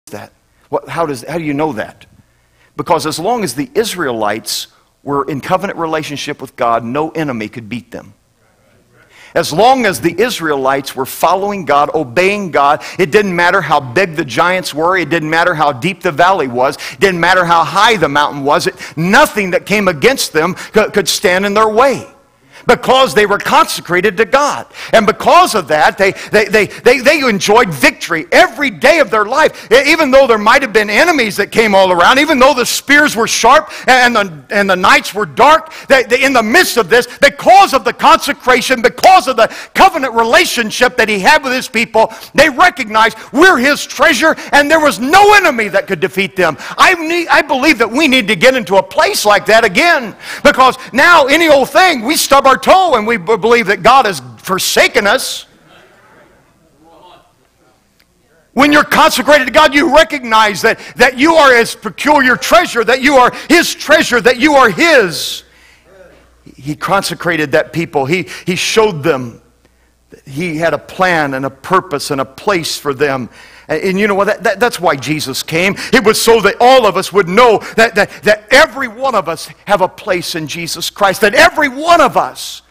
that? How do you know that? Because as long as the Israelites were in covenant relationship with God, no enemy could beat them. As long as the Israelites were following God, obeying God, it didn't matter how big the giants were, it didn't matter how deep the valley was, it didn't matter how high the mountain was, nothing that came against them could stand in their way. Because they were consecrated to God. And because of that, they enjoyed victory every day of their life. Even though there might have been enemies that came all around, even though the spears were sharp and the nights were dark, in the midst of this, because of the consecration, because of the covenant relationship that he had with his people, they recognized we're his treasure and there was no enemy that could defeat them. I believe that we need to get into a place like that again. Because now any old thing, we stub our toe and we believe that God has forsaken us. When you're consecrated to God, you recognize that you are his peculiar treasure, that you are his treasure, that you are his. He consecrated that people. He showed them that he had a plan and a purpose and a place for them. And you know what? That's why Jesus came. It was so that all of us would know that every one of us have a place in Jesus Christ. That every one of us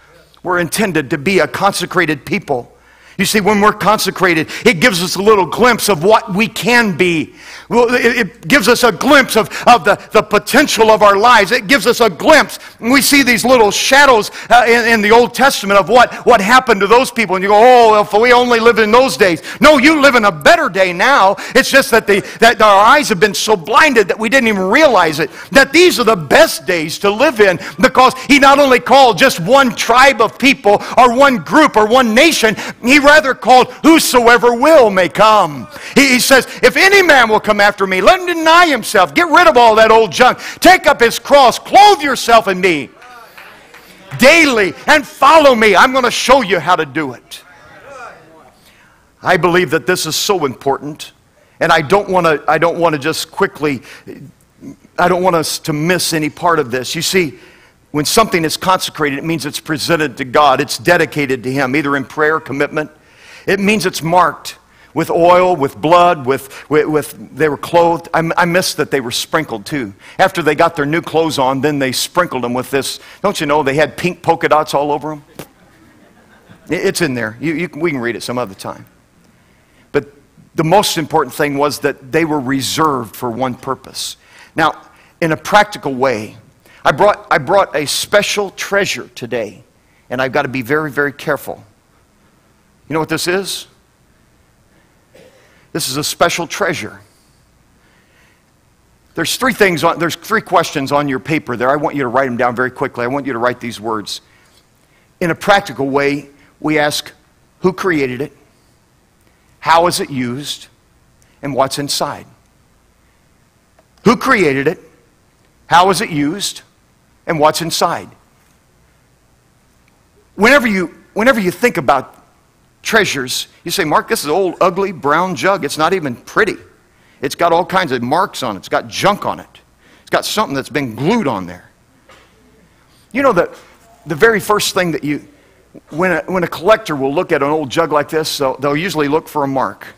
were intended to be a consecrated people. You see, when we're consecrated, it gives us a little glimpse of what we can be. Well, it gives us a glimpse of the potential of our lives. It gives us a glimpse. We see these little shadows in the Old Testament of what happened to those people. And you go, oh, if we only lived in those days. No, you live in a better day now. It's just that our eyes have been so blinded that we didn't even realize it. That these are the best days to live in, because he not only called just one tribe of people or one group or one nation, he rather called whosoever will may come. He says, if any man will come after me, let him deny himself. Get rid of all that old junk. Take up his cross. Clothe yourself in me daily and follow me. I'm going to show you how to do it. I believe that this is so important, and I don't want to just quickly, I don't want us to miss any part of this. You see, when something is consecrated, it means it's presented to God. It's dedicated to him, either in prayer, commitment. It means it's marked with oil, with blood, they were clothed. I missed that they were sprinkled too. After they got their new clothes on, then they sprinkled them with this. Don't you know they had pink polka dots all over them? It's in there. We can read it some other time. But the most important thing was that they were reserved for one purpose. Now, in a practical way, I brought a special treasure today, and I've got to be very, very careful. You know what this is? This is a special treasure. There's three questions on your paper there. I want you to write them down very quickly. I want you to write these words. In a practical way, we ask, who created it? How is it used? And what's inside? Who created it? How is it used? And what's inside? Whenever you think about treasures, you say, Mark, this is an old, ugly, brown jug. It's not even pretty. It's got all kinds of marks on it. It's got junk on it. It's got something that's been glued on there. You know that the very first thing that when a collector will look at an old jug like this, they'll usually look for a mark.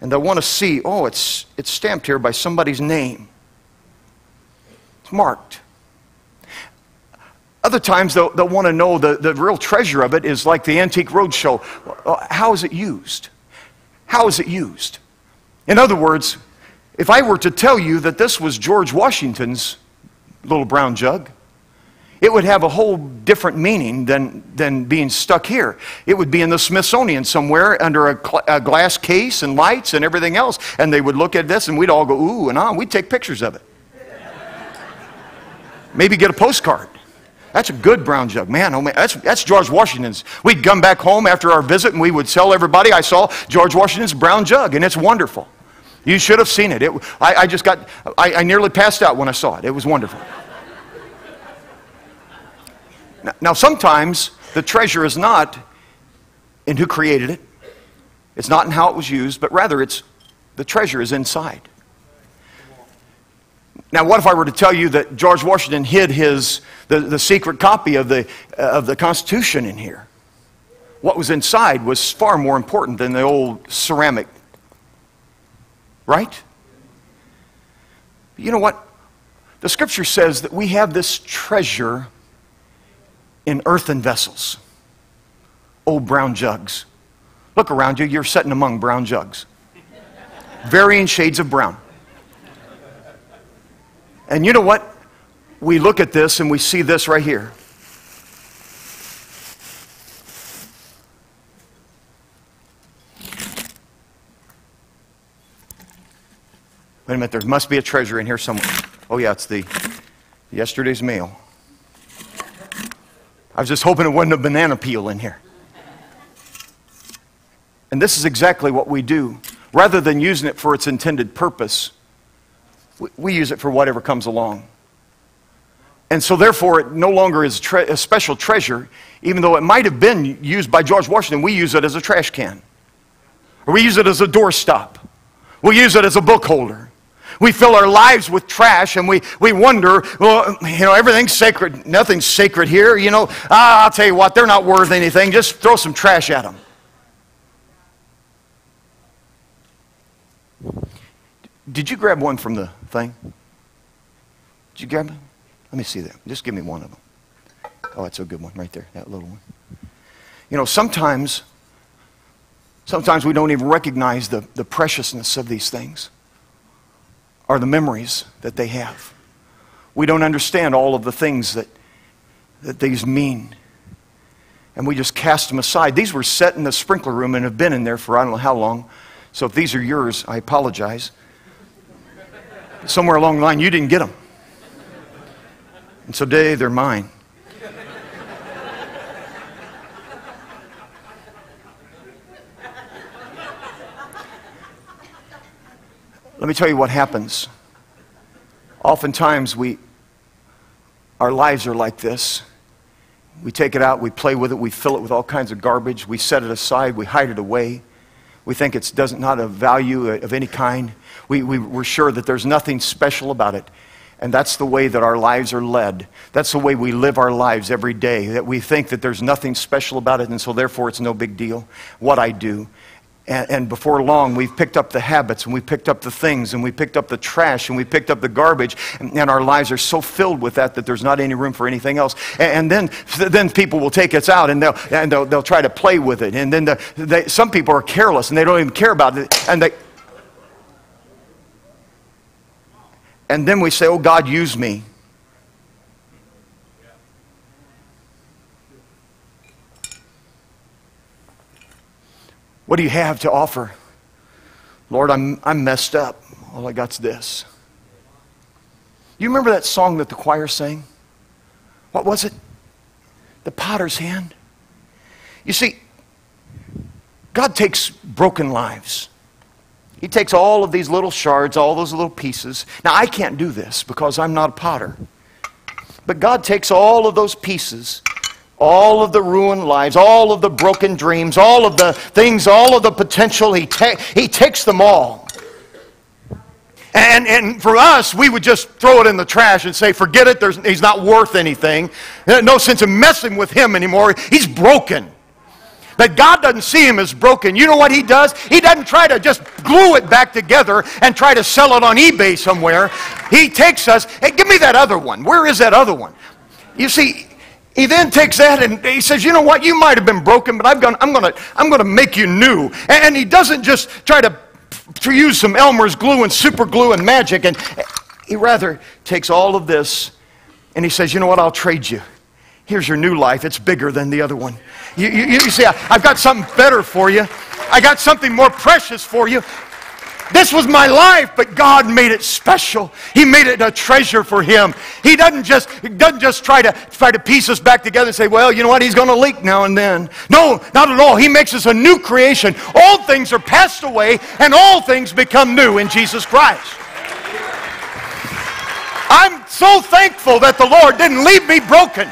And they'll want to see, oh, it's stamped here by somebody's name. It's marked. Other times they'll want to know the real treasure of it is like the Antique Roadshow. How is it used? How is it used? In other words, if I were to tell you that this was George Washington's little brown jug, it would have a whole different meaning than being stuck here. It would be in the Smithsonian somewhere under a glass case and lights and everything else. And they would look at this and we'd all go, ooh and ah. We'd take pictures of it. Maybe get a postcard. That's a good brown jug. Man, oh man, that's George Washington's. We'd come back home after our visit and we would tell everybody, I saw George Washington's brown jug, and it's wonderful. You should have seen it. I nearly passed out when I saw it. It was wonderful. Now, sometimes the treasure is not in who created it. It's not in how it was used, but rather the treasure is inside. Now, what if I were to tell you that George Washington hid the secret copy of the Constitution in here? What was inside was far more important than the old ceramic Right? You know what? The Scripture says that we have this treasure in earthen vessels. Old brown jugs. Look around you, you're sitting among brown jugs. Varying shades of brown. And you know what? We look at this and we see this right here. Wait a minute, there must be a treasure in here somewhere. Oh yeah, it's yesterday's mail. I was just hoping it wasn't a banana peel in here. And this is exactly what we do. Rather than using it for its intended purpose, we use it for whatever comes along. And so therefore, it no longer is a special treasure, even though it might have been used by George Washington. We use it as a trash can. Or we use it as a doorstop. We use it as a book holder. We fill our lives with trash, and we wonder, well, everything's sacred. Nothing's sacred here. I'll tell you what, they're not worth anything. Just throw some trash at them. Did you grab one from the thing? Did you grab it? Let me see that. Just give me one of them. Oh, that's a good one right there, that little one. Sometimes we don't even recognize the preciousness of these things or the memories that they have. We don't understand all of the things that these mean. And we just cast them aside. These were set in the sprinkler room and have been in there for I don't know how long. So if these are yours, I apologize. Somewhere along the line, you didn't get them. And so today, they're mine. Let me tell you what happens. Oftentimes, our lives are like this. We take it out, we play with it, we fill it with all kinds of garbage, we set it aside, we hide it away. We think it's not of value of any kind. We're sure that there's nothing special about it. And that's the way that our lives are led. That's the way we live our lives every day, that we think that there's nothing special about it, and so therefore it's no big deal what I do. And before long, we've picked up the habits, and we've picked up the things, and we picked up the trash, and we picked up the garbage, and our lives are so filled with that there's not any room for anything else. And then people will take us out, and they'll try to play with it. And then some people are careless, and they don't even care about it. And then we say, "Oh, God, use me." What do you have to offer? Lord, I'm messed up. All I got's this. You remember that song that the choir sang? What was it? The potter's hand. You see, God takes broken lives. He takes all of these little shards, all those little pieces. Now, I can't do this because I'm not a potter. But God takes all of those pieces, all of the ruined lives, all of the broken dreams, all of the things, all of the potential. He takes them all. And for us, we would just throw it in the trash and say, forget it, he's not worth anything. There's no sense in messing with him anymore. He's broken. But God doesn't see him as broken. You know what he does? He doesn't try to just glue it back together and try to sell it on eBay somewhere. He takes us, hey, give me that other one. Where is that other one? You see, he then takes that and he says, you know what? You might have been broken, but I'm going to make you new. And he doesn't just try to use some Elmer's glue and super glue and magic. And he rather takes all of this and he says, you know what? I'll trade you. Here's your new life. It's bigger than the other one. You see, I've got something better for you. I got something more precious for you. This was my life, but God made it special. He made it a treasure for him. He doesn't just try to piece us back together and say, well, you know what, he's going to leak now and then. No, not at all. He makes us a new creation. All things are passed away, and all things become new in Jesus Christ. I'm so thankful that the Lord didn't leave me broken.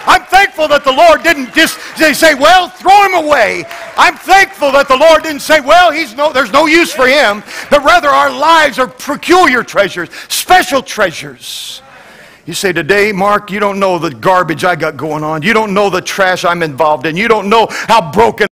I'm thankful that the Lord didn't just say, well, throw him away. I'm thankful that the Lord didn't say, well, there's no use for him. But rather our lives are peculiar treasures, special treasures. You say, today, Mark, you don't know the garbage I got going on. You don't know the trash I'm involved in. You don't know how broken